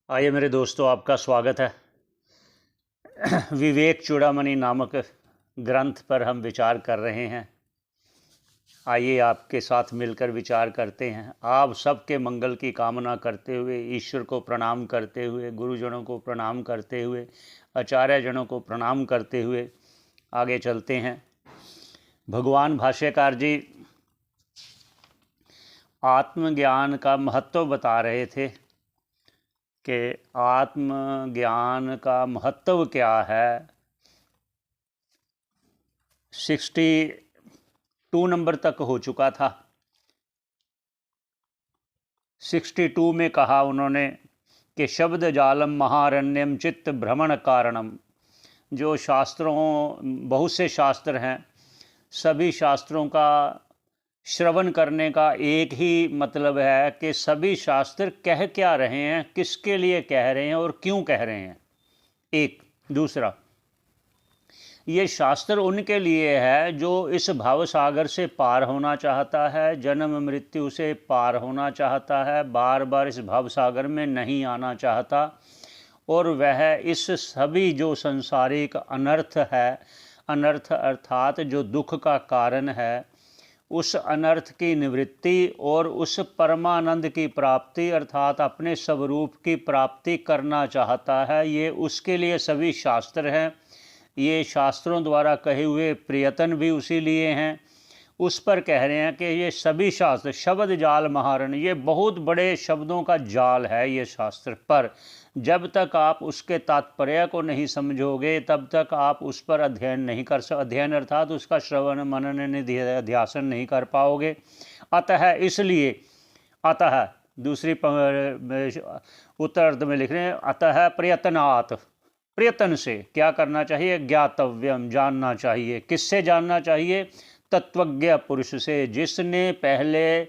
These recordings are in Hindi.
आइए मेरे दोस्तों, आपका स्वागत है। विवेक चूड़ामणि नामक ग्रंथ पर हम विचार कर रहे हैं। आइए आपके साथ मिलकर विचार करते हैं। आप सबके मंगल की कामना करते हुए, ईश्वर को प्रणाम करते हुए, गुरुजनों को प्रणाम करते हुए, आचार्यजनों को प्रणाम करते हुए आगे चलते हैं। भगवान भाष्यकार जी आत्मज्ञान का महत्व बता रहे थे कि आत्मज्ञान का महत्व क्या है। 62 नंबर तक हो चुका था। 62 में कहा उन्होंने कि शब्द जालम महारण्यम चित्त भ्रमण कारणम। जो शास्त्रों, बहुत से शास्त्र हैं, सभी शास्त्रों का श्रवण करने का एक ही मतलब है कि सभी शास्त्र कह क्या रहे हैं, किसके लिए कह रहे हैं और क्यों कह रहे हैं। एक दूसरा, ये शास्त्र उनके लिए है जो इस भाव सागर से पार होना चाहता है, जन्म मृत्यु से पार होना चाहता है, बार बार इस भाव सागर में नहीं आना चाहता, और वह इस सभी जो संसारिक अनर्थ है, अनर्थ अर्थात जो दुख का कारण है, उस अनर्थ की निवृत्ति और उस परमानंद की प्राप्ति अर्थात अपने स्वरूप की प्राप्ति करना चाहता है। ये उसके लिए सभी शास्त्र हैं। ये शास्त्रों द्वारा कहे हुए प्रयत्न भी उसी लिए हैं। उस पर कह रहे हैं कि ये सभी शास्त्र शब्द जाल महारण, ये बहुत बड़े शब्दों का जाल है ये शास्त्र, पर जब तक आप उसके तात्पर्य को नहीं समझोगे तब तक आप उस पर अध्ययन नहीं कर सकते। अध्ययन अर्थात उसका श्रवण मनन निध्यासन नहीं कर पाओगे। अतः इसलिए, अतः दूसरी उत्तरार्ध में लिख रहे हैं, अतः प्रयत्नात्, प्रयत्न से क्या करना चाहिए, ज्ञातव्यम, जानना चाहिए। किससे जानना चाहिए? तत्वज्ञ पुरुष से, जिसने पहले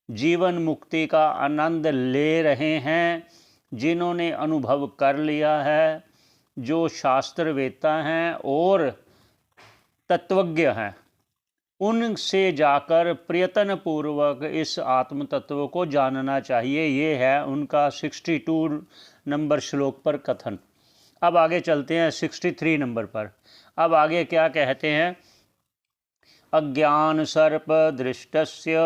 जीवन मुक्ति का आनंद ले रहे हैं, जिन्होंने अनुभव कर लिया है, जो शास्त्र वेत्ता हैं और तत्वज्ञ हैं, उनसे जाकर प्रयत्न पूर्वक इस आत्म तत्व को जानना चाहिए। ये है उनका 62 नंबर श्लोक पर कथन। अब आगे चलते हैं 63 नंबर पर। अब आगे क्या कहते हैं? अज्ञान सर्प दृष्टस्य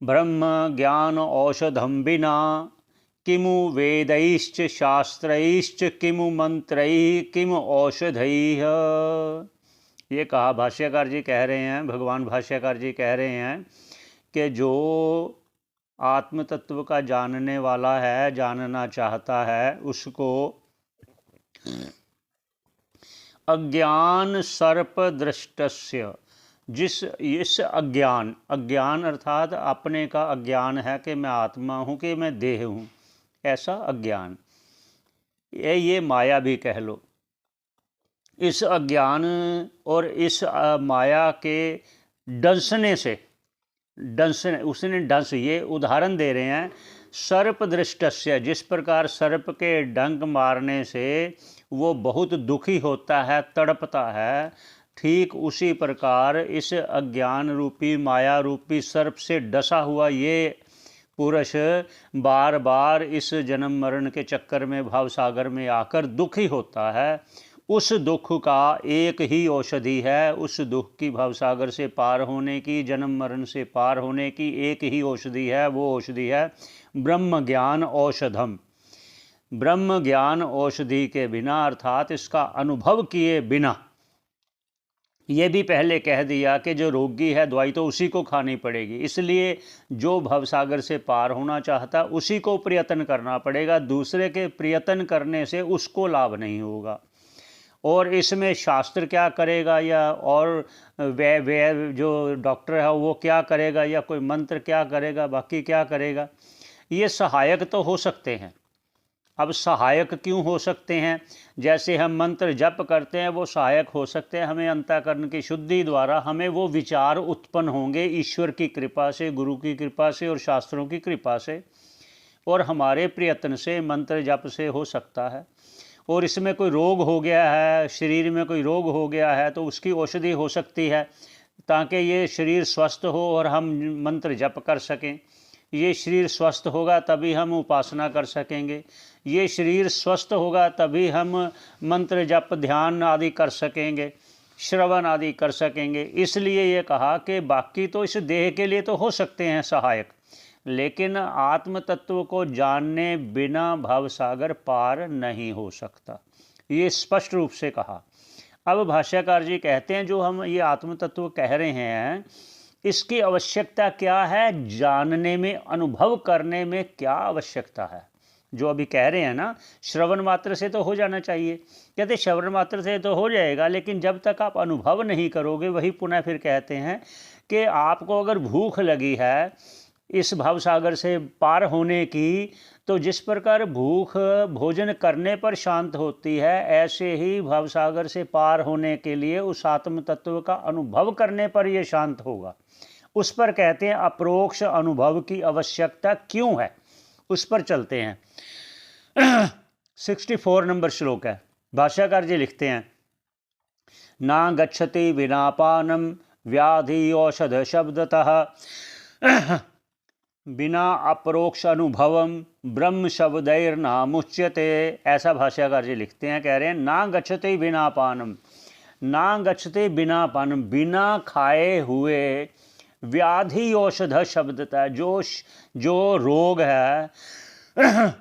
ब्रह्म ज्ञान औषधम विना किमु वेदैश्च शास्त्रैश्च किमु मंत्रैः किमु औषधैः। ये कहा, भाष्यकार जी कह रहे हैं, भगवान भाष्यकार जी कह रहे हैं कि जो आत्म तत्व का जानने वाला है, जानना चाहता है, उसको अज्ञान सर्प दृष्टस्य, जिस इस अज्ञान, अज्ञान अर्थात अपने का अज्ञान है कि मैं आत्मा हूँ, कि मैं देह हूँ, ऐसा अज्ञान, ये माया भी कह लो। इस अज्ञान और इस माया के डंसने से, डंसने, उसने डंस, ये उदाहरण दे रहे हैं, सर्प दृष्टस्य, जिस प्रकार सर्प के डंक मारने से वो बहुत दुखी होता है, तड़पता है, ठीक उसी प्रकार इस अज्ञान रूपी माया रूपी सर्प से डसा हुआ ये पुरुष बार बार इस जन्म मरण के चक्कर में, भाव सागर में आकर दुखी होता है। उस दुख का एक ही औषधि है, उस दुख की भवसागर से पार होने की, जन्म मरण से पार होने की एक ही औषधि है। वो औषधि है ब्रह्म ज्ञान औषधम। ब्रह्म ज्ञान औषधि के बिना अर्थात इसका अनुभव किए बिना, ये भी पहले कह दिया कि जो रोगी है दवाई तो उसी को खानी पड़ेगी, इसलिए जो भवसागर से पार होना चाहता उसी को प्रयत्न करना पड़ेगा, दूसरे के प्रयत्न करने से उसको लाभ नहीं होगा। और इसमें शास्त्र क्या करेगा, या और वे जो डॉक्टर है वो क्या करेगा, या कोई मंत्र क्या करेगा, बाकी क्या करेगा, ये सहायक तो हो सकते हैं। अब सहायक क्यों हो सकते हैं? जैसे हम मंत्र जप करते हैं वो सहायक हो सकते हैं, हमें अंतःकरण की शुद्धि द्वारा हमें वो विचार उत्पन्न होंगे ईश्वर की कृपा से, गुरु की कृपा से और शास्त्रों की कृपा से, और हमारे प्रयत्न से, मंत्र जप से हो सकता है। और इसमें कोई रोग हो गया है, शरीर में कोई रोग हो गया है, तो उसकी औषधि हो सकती है ताकि ये शरीर स्वस्थ हो और हम मंत्र जप कर सकें। ये शरीर स्वस्थ होगा तभी हम उपासना कर सकेंगे, ये शरीर स्वस्थ होगा तभी हम मंत्र जप ध्यान आदि कर सकेंगे, श्रवण आदि कर सकेंगे। इसलिए ये कहा कि बाकी तो इस देह के लिए तो हो सकते हैं सहायक, लेकिन आत्म तत्व को जानने बिना भवसागर पार नहीं हो सकता, ये स्पष्ट रूप से कहा। अब भाष्यकार जी कहते हैं जो हम ये आत्म तत्व कह रहे हैं इसकी आवश्यकता क्या है, जानने में, अनुभव करने में क्या आवश्यकता है। जो अभी कह रहे हैं ना, श्रवण मात्र से तो हो जाना चाहिए, कहते श्रवण मात्र से तो हो जाएगा, लेकिन जब तक आप अनुभव नहीं करोगे, वही पुनः फिर कहते हैं कि आपको अगर भूख लगी है इस भवसागर से पार होने की, तो जिस प्रकार भूख भोजन करने पर शांत होती है, ऐसे ही भवसागर से पार होने के लिए उस आत्म तत्व का अनुभव करने पर यह शांत होगा। उस पर कहते हैं अप्रोक्ष अनुभव की आवश्यकता क्यों है, उस पर चलते हैं। 64 नंबर श्लोक है। भाष्यकार जी लिखते हैं, ना गच्छति विनापानम व्याधि औषध शब्दतः बिना अप्रोक्ष अनुभवम ब्रह्म शब्दैर्नामुच्यते। ऐसा भाष्यकार जी लिखते हैं, कह रहे हैं ना गच्छति विनापानम, ना गच्छति बिनापानम, बिना खाए हुए, व्याधि औषध शब्दतः, जो रोग है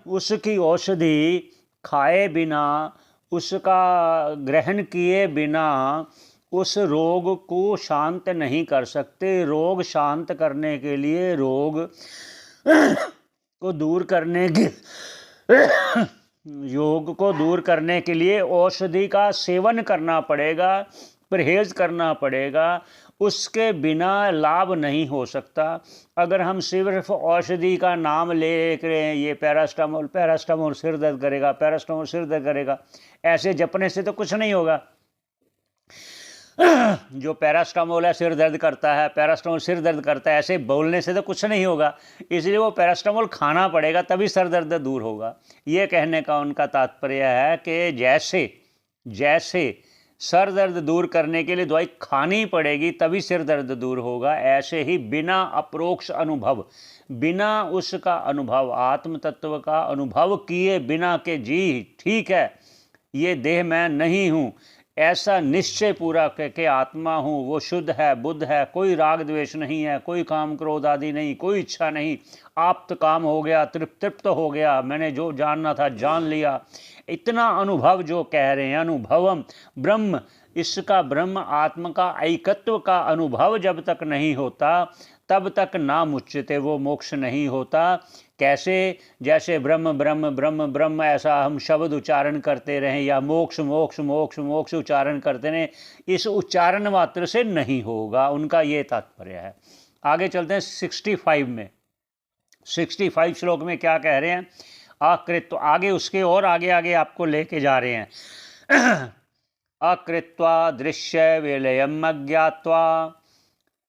उसकी औषधि खाए बिना, उसका ग्रहण किए बिना उस रोग को शांत नहीं कर सकते। रोग शांत करने के लिए, रोग को दूर करने के योग को दूर करने के लिए औषधि का सेवन करना पड़ेगा, परहेज करना पड़ेगा, उसके बिना लाभ नहीं हो सकता। अगर हम सिर्फ औषधि का नाम ले रहे हैं, ये पैरास्टामोल, पैरास्टामोल सिर दर्द करेगा, पैरास्टामोल सिर दर्द करेगा, ऐसे जपने से तो कुछ नहीं होगा। जो पैरास्टामोल है सिर दर्द करता है, पैरास्टामोल सिर दर्द करता है, ऐसे बोलने से तो कुछ नहीं होगा। इसलिए वो पैरास्टामोल खाना पड़ेगा तभी सर दर्द दूर होगा। ये कहने का उनका तात्पर्य है कि जैसे सर दर्द दूर करने के लिए दवाई खानी पड़ेगी तभी सिर दर्द दूर होगा, ऐसे ही बिना अप्रोक्ष अनुभव, बिना उसका अनुभव, आत्म तत्व का अनुभव किए बिना के जी ठीक है ये देह मैं नहीं हूँ, ऐसा निश्चय पूरा के आत्मा हूँ, वो शुद्ध है, बुद्ध है, कोई राग द्वेष नहीं है, कोई काम क्रोध आदि नहीं, कोई इच्छा नहीं, आप्त काम हो गया, तृप्त हो गया, मैंने जो जानना था जान लिया, इतना अनुभव जो कह रहे हैं, अनुभवम ब्रह्म, इसका ब्रह्म आत्मा का ऐकत्व का अनुभव जब तक नहीं होता तब तक ना मुच्यते, वो मोक्ष नहीं होता। कैसे? जैसे ब्रह्म ब्रह्म ब्रह्म ब्रह्म ऐसा हम शब्द उच्चारण करते रहें या मोक्ष मोक्ष मोक्ष मोक्ष उच्चारण करते रहें, इस उच्चारण मात्र से नहीं होगा, उनका ये तात्पर्य है। आगे चलते हैं 65 में। 65 श्लोक में क्या कह रहे हैं? अकृत्वा, आगे उसके और आगे आगे आपको लेके जा रहे हैं। अकृत्वा दृश्य विलयम अज्ञात्वा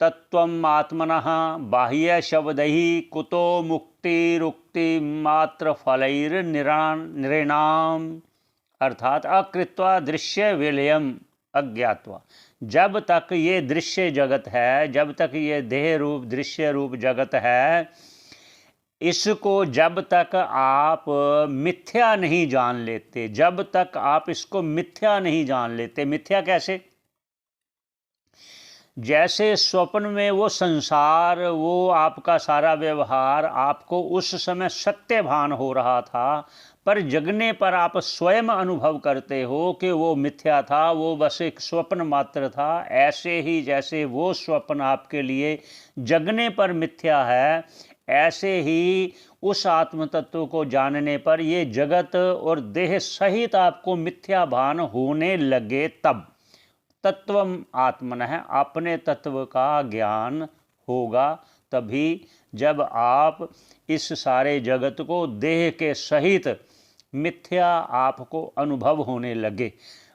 तत्वम आत्मनः बाह्य शब्दैहि कुतो मुक्तिरुक्ति मात्र फलैर नृणाम। अर्थात अकृत्वा दृश्य विलयम अज्ञात्वा, जब तक ये दृश्य जगत है, जब तक ये देह रूप दृश्य रूप जगत है, इसको जब तक आप मिथ्या नहीं जान लेते, जब तक आप इसको मिथ्या नहीं जान लेते। मिथ्या कैसे? जैसे स्वप्न में वो संसार, वो आपका सारा व्यवहार आपको उस समय सत्य भान हो रहा था, पर जगने पर आप स्वयं अनुभव करते हो कि वो मिथ्या था, वो बस एक स्वप्न मात्र था। ऐसे ही जैसे वो स्वप्न आपके लिए जगने पर मिथ्या है, ऐसे ही उस आत्म तत्व को जानने पर ये जगत और देह सहित आपको मिथ्या भान होने लगे, तब तत्वम आत्मनः, अपने तत्व का ज्ञान होगा तभी, जब आप इस सारे जगत को देह के सहित मिथ्या आपको अनुभव होने लगे।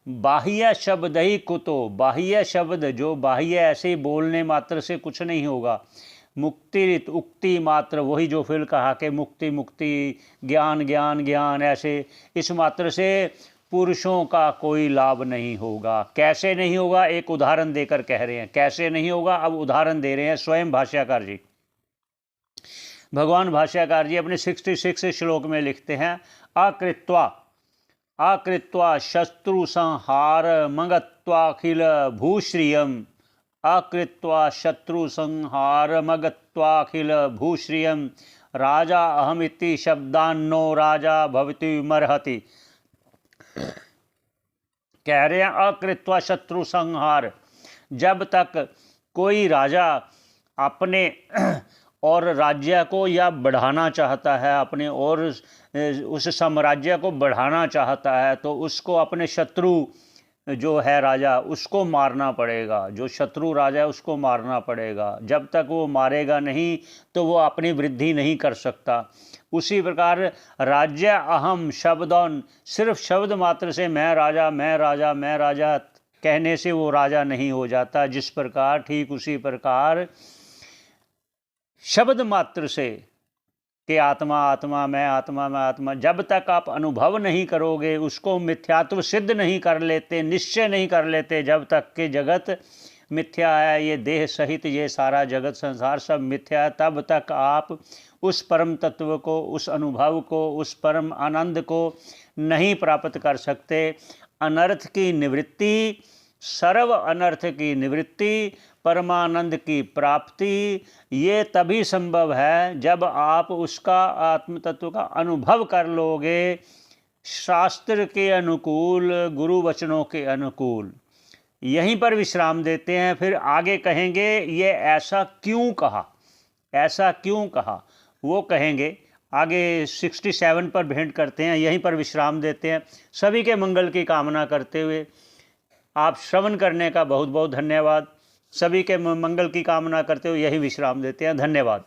बाह्य शब्द ही कुतो, बाह्य शब्द जो बाह्य ऐसे बोलने मात्र से कुछ नहीं होगा। मुक्ति उक्ति मात्र, वही जो फिर कहा कि मुक्ति मुक्ति, ज्ञान ज्ञान ज्ञान, ऐसे इस मात्र से पुरुषों का कोई लाभ नहीं होगा। कैसे नहीं होगा? एक उदाहरण देकर कह रहे हैं कैसे नहीं होगा। अब उदाहरण दे रहे हैं स्वयं भाष्यकार जी। भगवान भाष्यकार जी अपने 66 श्लोक में लिखते हैं, आकृत्वा शत्रु संहार मगत्वाखिल भूश्रियम, आकृत्वा शत्रु संहार मगत्वाखिल भूश्रियम, राजा अहमिति शब्दान्नो राजा भवितुमर्हति। कह रहे हैं अकृत्वा शत्रु संहार, जब तक कोई राजा अपने और राज्य को या बढ़ाना चाहता है, अपने और उस साम्राज्य को बढ़ाना चाहता है, तो उसको अपने शत्रु जो है राजा उसको मारना पड़ेगा, जो शत्रु राजा है उसको मारना पड़ेगा। जब तक वो मारेगा नहीं तो वो अपनी वृद्धि नहीं कर सकता। उसी प्रकार राज्य अहम शब्दों, सिर्फ शब्द मात्र से मैं राजा मैं राजा मैं राजा कहने से वो राजा नहीं हो जाता। जिस प्रकार ठीक उसी प्रकार शब्द मात्र से कि आत्मा आत्मा मैं आत्मा, जब तक आप अनुभव नहीं करोगे, उसको मिथ्यात्व सिद्ध नहीं कर लेते, निश्चय नहीं कर लेते, जब तक कि जगत मिथ्या है, ये देह सहित ये सारा जगत संसार सब मिथ्या है, तब तक आप उस परम तत्व को, उस अनुभव को, उस परम आनंद को नहीं प्राप्त कर सकते। अनर्थ की निवृत्ति, सर्व अनर्थ की निवृत्ति, परमानंद की प्राप्ति, ये तभी संभव है जब आप उसका आत्म तत्व का अनुभव कर लोगे, शास्त्र के अनुकूल, गुरु वचनों के अनुकूल। यहीं पर विश्राम देते हैं, फिर आगे कहेंगे ये ऐसा क्यों कहा, ऐसा क्यों कहा वो कहेंगे आगे। 67 पर भेंट करते हैं, यहीं पर विश्राम देते हैं। सभी के मंगल की कामना करते हुए आप श्रवण करने का बहुत बहुत धन्यवाद। सभी के मंगल की कामना करते हुए यही विश्राम देते हैं। धन्यवाद।